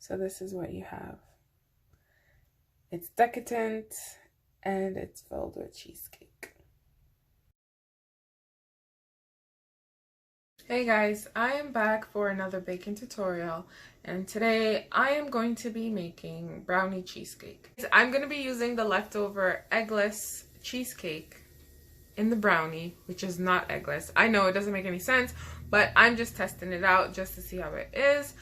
So this is what you have. It's decadent and it's filled with cheesecake. Hey guys, I am back for another baking tutorial, and today I am going to be making brownie cheesecake. I'm going to be using the leftover eggless cheesecake in the brownie, which is not eggless. I know it doesn't make any sense, but I'm just testing it out just to see how it is.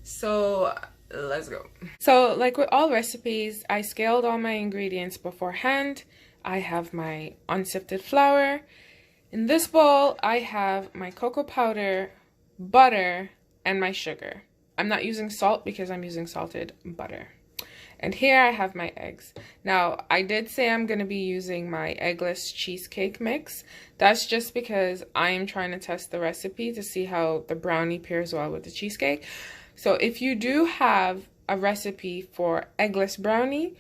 So let's go. So like with all recipes, I scaled all my ingredients beforehand. I have my unsifted flour. In this bowl, I have my cocoa powder, butter, and my sugar. I'm not using salt because I'm using salted butter. And here I have my eggs. Now, I did say I'm going to be using my eggless cheesecake mix. That's just because I am trying to test the recipe to see how the brownie pairs well with the cheesecake. So if you do have a recipe for eggless brownie,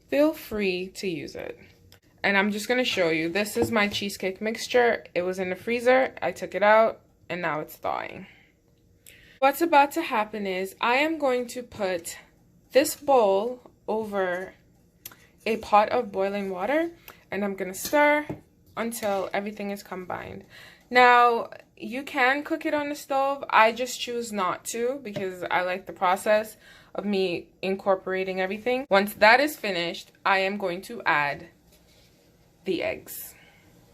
feel free to use it. And I'm just going to show you. This is my cheesecake mixture. It was in the freezer. I took it out and now it's thawing. What's about to happen is I am going to put this bowl over a pot of boiling water and I'm going to stir until everything is combined. Now, you can cook it on the stove. I just choose not to because I like the process of me incorporating everything. Once that is finished, I am going to add the eggs.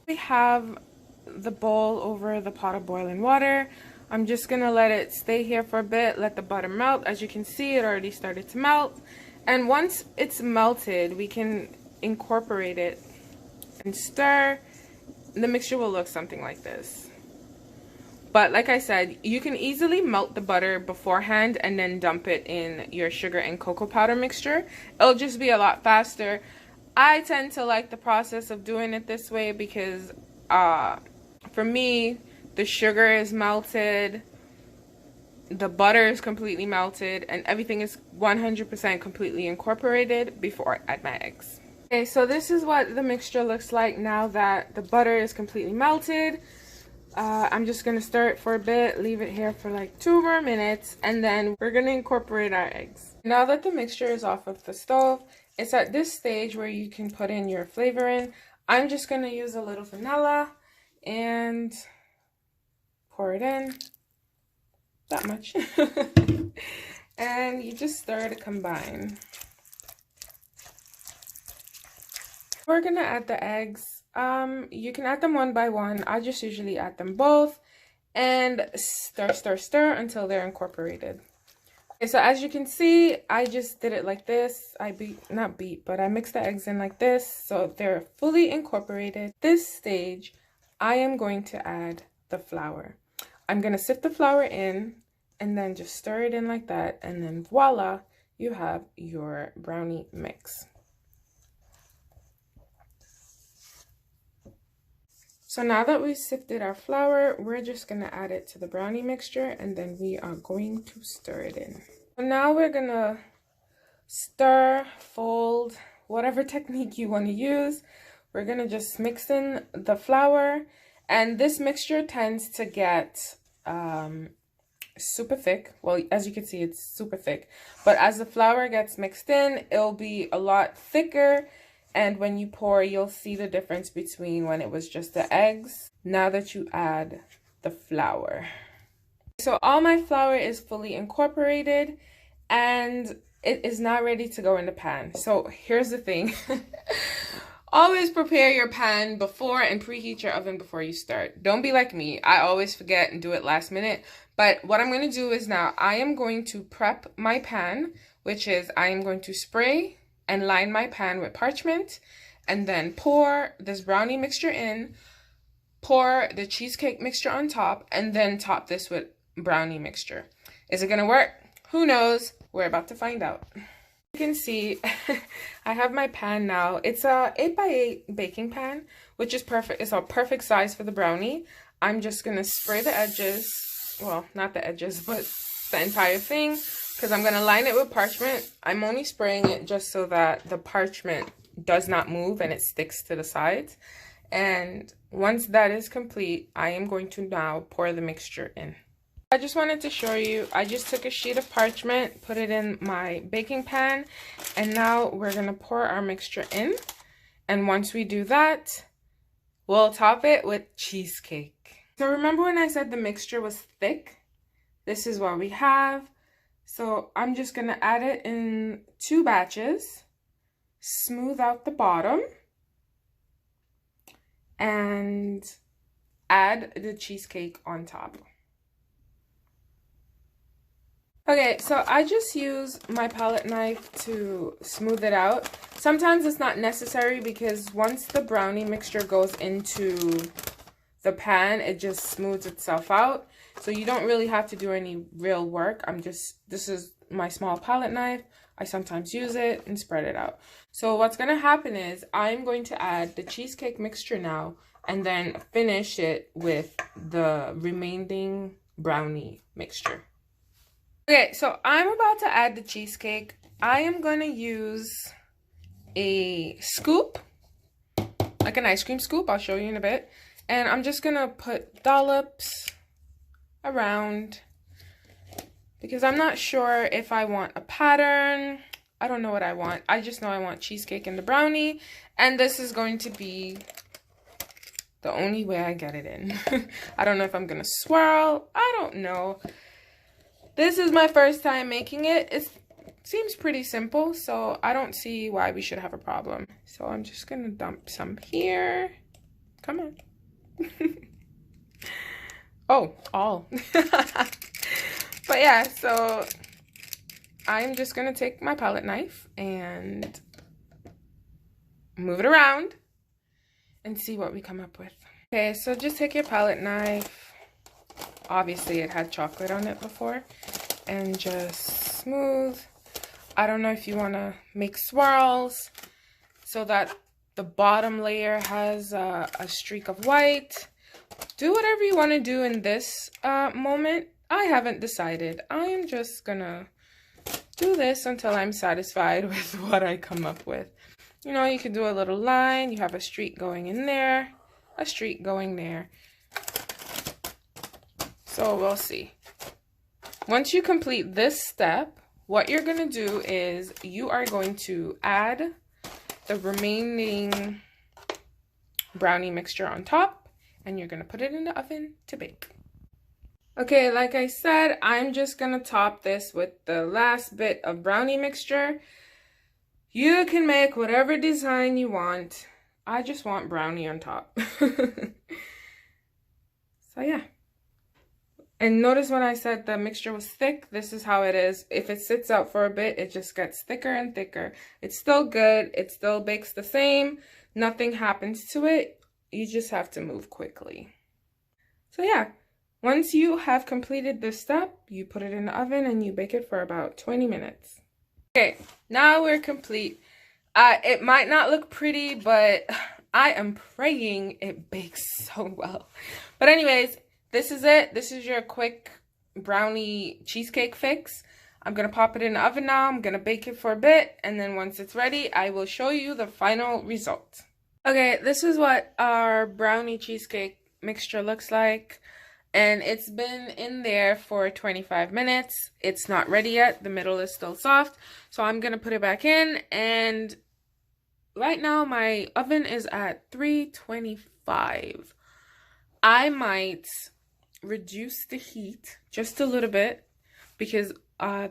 We have the bowl over the pot of boiling water. I'm just gonna let it stay here for a bit, let the butter melt. As you can see, it already started to melt. And once it's melted, we can incorporate it and stir. The mixture will look something like this. But like I said, you can easily melt the butter beforehand and then dump it in your sugar and cocoa powder mixture. It'll just be a lot faster. I tend to like the process of doing it this way because for me, the sugar is melted, the butter is completely melted, and everything is 100% completely incorporated before I add my eggs. Okay, so this is what the mixture looks like now that the butter is completely melted. I'm just going to stir it for a bit, leave it here for like 2 more minutes, and then we're going to incorporate our eggs. Now that the mixture is off of the stove, it's at this stage where you can put in your flavoring. I'm just going to use a little vanilla and pour it in. That much. And you just stir to combine. We're going to add the eggs. You can add them one by one. I just usually add them both and stir, stir, stir until they're incorporated. Okay, so as you can see, I just did it like this. I mixed the eggs in like this so they're fully incorporated. This stage, I am going to add the flour. I'm going to sift the flour in and then just stir it in like that, and then voila, you have your brownie mix. So now that we've sifted our flour, we're just going to add it to the brownie mixture and then we are going to stir it in. So now we're going to stir, fold, whatever technique you want to use. We're going to just mix in the flour, and this mixture tends to get super thick. Well, as you can see, it's super thick. But as the flour gets mixed in, it'll be a lot thicker. And when you pour, you'll see the difference between when it was just the eggs, now that you add the flour. So all my flour is fully incorporated and it is now ready to go in the pan. So here's the thing. Always prepare your pan before and preheat your oven before you start. Don't be like me. I always forget and do it last minute. But what I'm going to do is now I am going to prep my pan, which is I am going to spray and line my pan with parchment, and then pour this brownie mixture in, pour the cheesecake mixture on top, and then top this with brownie mixture. Is it gonna work? Who knows? We're about to find out. You can see I have my pan now. It's a 8x8 baking pan, which is perfect. It's a perfect size for the brownie. I'm just gonna spray the edges, well, not the edges, but the entire thing, because I'm going to line it with parchment. I'm only spraying it just so that the parchment does not move and it sticks to the sides. And once that is complete, I am going to now pour the mixture in. I just wanted to show you, I just took a sheet of parchment, put it in my baking pan, and now we're going to pour our mixture in. And once we do that, we'll top it with cheesecake. So remember when I said the mixture was thick? This is what we have. So I'm just going to add it in 2 batches, smooth out the bottom, and add the cheesecake on top. Okay, so I just use my palette knife to smooth it out. Sometimes it's not necessary because once the brownie mixture goes into the pan, it just smooths itself out. So you don't really have to do any real work. This is my small palette knife. I sometimes use it and spread it out. So what's going to happen is I'm going to add the cheesecake mixture now and then finish it with the remaining brownie mixture. Okay, so I'm about to add the cheesecake. I am going to use a scoop, like an ice cream scoop. I'll show you in a bit. And I'm just going to put dollops around because I'm not sure if I want a pattern. I don't know what I want. I just know I want cheesecake in the brownie. And this is going to be the only way I get it in. I don't know if I'm going to swirl. I don't know. This is my first time making it. It seems pretty simple, so I don't see why we should have a problem. So I'm just going to dump some here. Come on. Oh, all. But yeah, so I'm just going to take my palette knife and move it around and see what we come up with. Okay, so just take your palette knife. Obviously, it had chocolate on it before. And just smooth. I don't know if you want to make swirls so that the bottom layer has a streak of white. Do whatever you want to do in this moment. I haven't decided. I am just going to do this until I'm satisfied with what I come up with. You know, you could do a little line. You have a streak going in there, a streak going there. So we'll see. Once you complete this step, what you're going to do is you are going to add the remaining brownie mixture on top, and you're going to put it in the oven to bake. Okay, like I said, I'm just going to top this with the last bit of brownie mixture. You can make whatever design you want. I just want brownie on top. So yeah. And notice when I said the mixture was thick, this is how it is. If it sits out for a bit, it just gets thicker and thicker. It's still good. It still bakes the same. Nothing happens to it. You just have to move quickly. So yeah, once you have completed this step, you put it in the oven and you bake it for about 20 minutes. Okay, now we're complete. It might not look pretty, but I am praying it bakes so well. But anyways, this is it. This is your quick brownie cheesecake fix. I'm going to pop it in the oven now. I'm going to bake it for a bit. And then once it's ready, I will show you the final result. Okay, this is what our brownie cheesecake mixture looks like. And it's been in there for 25 minutes. It's not ready yet. The middle is still soft. So I'm going to put it back in. And right now my oven is at 325. I might reduce the heat just a little bit because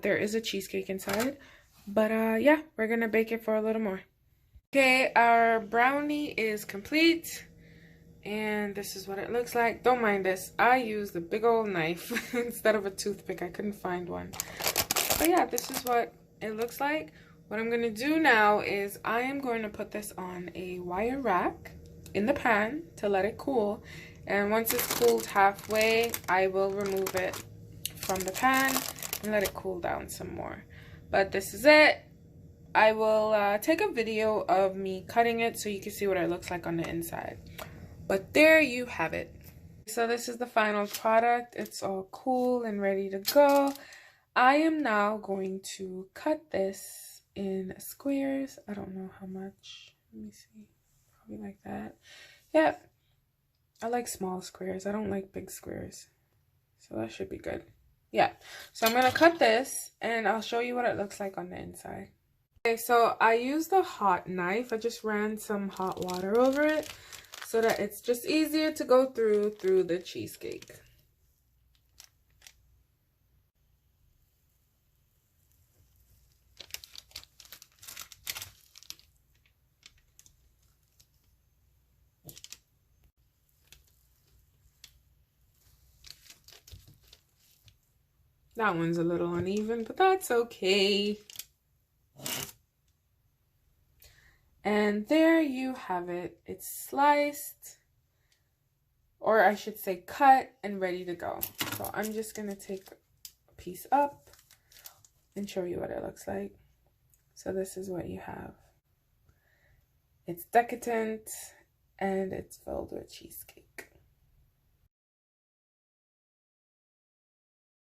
there is a cheesecake inside. But yeah, we're gonna bake it for a little more. Okay, our brownie is complete and this is what it looks like. Don't mind this, I used a big old knife instead of a toothpick. I couldn't find one. But yeah, this is what it looks like. What I'm gonna do now is I am going to put this on a wire rack in the pan to let it cool. And once it's cooled halfway, I will remove it from the pan and let it cool down some more. But this is it. I will take a video of me cutting it so you can see what it looks like on the inside. But there you have it. So this is the final product. It's all cool and ready to go. I am now going to cut this in squares. I don't know how much. Let me see. Probably like that. Yep. I like small squares. I don't like big squares. So that should be good. Yeah, so I'm gonna cut this and I'll show you what it looks like on the inside. Okay, so I used a hot knife. I just ran some hot water over it so that it's just easier to go through the cheesecake. That one's a little uneven, but that's okay. And there you have it. It's sliced, or I should say cut and ready to go. So I'm just gonna take a piece up and show you what it looks like. So this is what you have. It's decadent and it's filled with cheesecake.